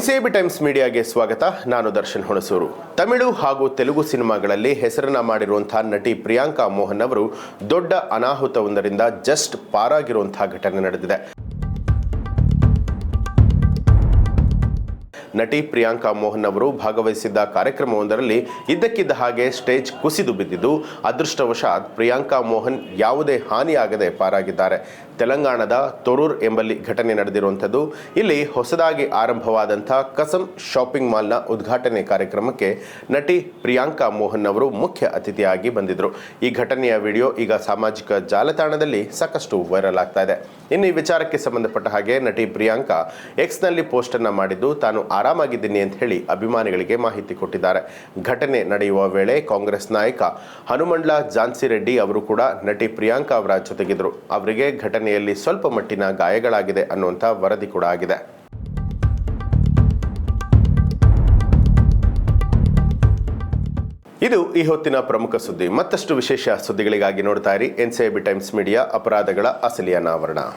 NCB times ಮೀಡಿಯಾಗೆ ಸ್ವಾಗತ. ನಾನು ದರ್ಶನ್ ಹುಣಸೂರು. ತಮಿಳು ಹಾಗೂ ತೆಲುಗು ಸಿನಿಮಾಗಳಲ್ಲಿ ಹೆಸರನ್ನ ಮಾಡಿರುವಂತಹ ನಟಿ ಪ್ರಿಯಾಂಕಾ ಮೋಹನ್ ಅವರು ದೊಡ್ಡ ಅನಾಹುತವೊಂದರಿಂದ ಜಸ್ಟ್ ಪಾರಾಗಿರುವಂತಹ ಘಟನೆ ನಡೆದಿದೆ. ನಟಿ ಪ್ರಿಯಾಂಕಾ ಮೋಹನ್ ಅವರು ಭಾಗವಹಿಸಿದ್ದ ಕಾರ್ಯಕ್ರಮವೊಂದರಲ್ಲಿ ಇದ್ದಕ್ಕಿದ್ದ ಹಾಗೆ ಸ್ಟೇಜ್ ಕುಸಿದು ಬಿದ್ದಿದ್ದು, ಅದೃಷ್ಟವಶಾತ್ ಪ್ರಿಯಾಂಕಾ ಮೋಹನ್ ಯಾವುದೇ ಹಾನಿಯಾಗದೆ ಪಾರಾಗಿದ್ದಾರೆ. ತೆಲಂಗಾಣದ ತೊರೂರ್ ಎಂಬಲ್ಲಿ ಘಟನೆ ನಡೆದಿರುವಂಥದ್ದು. ಇಲ್ಲಿ ಹೊಸದಾಗಿ ಆರಂಭವಾದಂಥ ಕಸಮ್ ಶಾಪಿಂಗ್ ಮಾಲ್ನ ಉದ್ಘಾಟನೆ ಕಾರ್ಯಕ್ರಮಕ್ಕೆ ನಟಿ ಪ್ರಿಯಾಂಕಾ ಮೋಹನ್ ಅವರು ಮುಖ್ಯ ಅತಿಥಿಯಾಗಿ ಬಂದಿದ್ದರು. ಈ ಘಟನೆಯ ವಿಡಿಯೋ ಈಗ ಸಾಮಾಜಿಕ ಜಾಲತಾಣದಲ್ಲಿ ಸಾಕಷ್ಟು ವೈರಲ್ ಆಗ್ತಾ ಇದೆ. ಇನ್ನು ಈ ವಿಚಾರಕ್ಕೆ ಸಂಬಂಧಪಟ್ಟ ಹಾಗೆ ನಟಿ ಪ್ರಿಯಾಂಕಾ ಎಕ್ಸ್ನಲ್ಲಿ ಪೋಸ್ಟ್ ಅನ್ನ ಮಾಡಿದ್ದು, ತಾನು ಆರಾಮಾಗಿದ್ದೀನಿ ಅಂತ ಹೇಳಿ ಅಭಿಮಾನಿಗಳಿಗೆ ಮಾಹಿತಿ ಕೊಟ್ಟಿದ್ದಾರೆ. ಘಟನೆ ನಡೆಯುವ ವೇಳೆ ಕಾಂಗ್ರೆಸ್ ನಾಯಕ ಹನುಮಂಡ್ಲ ಝಾನ್ಸಿ ರೆಡ್ಡಿ ಅವರು ಕೂಡ ನಟಿ ಪ್ರಿಯಾಂಕಾ ಅವರ ಜೊತೆಗಿದ್ರು. ಅವರಿಗೆ ಘಟನೆಯಲ್ಲಿ ಸ್ವಲ್ಪ ಮಟ್ಟಿನ ಗಾಯಗಳಾಗಿದೆ ಅನ್ನುವಂಥ ವರದಿ ಕೂಡ ಆಗಿದೆ. ಇದು ಈ ಹೊತ್ತಿನ ಪ್ರಮುಖ ಸುದ್ದಿ. ಮತ್ತಷ್ಟು ವಿಶೇಷ ಸುದ್ದಿಗಳಿಗಾಗಿ ನೋಡ್ತಾ ಇರಿ ಎನ್ಸಿಬಿ ಟೈಮ್ಸ್ ಮೀಡಿಯಾ, ಅಪರಾಧಗಳ ಅಸಲಿ ಅನಾವರಣ.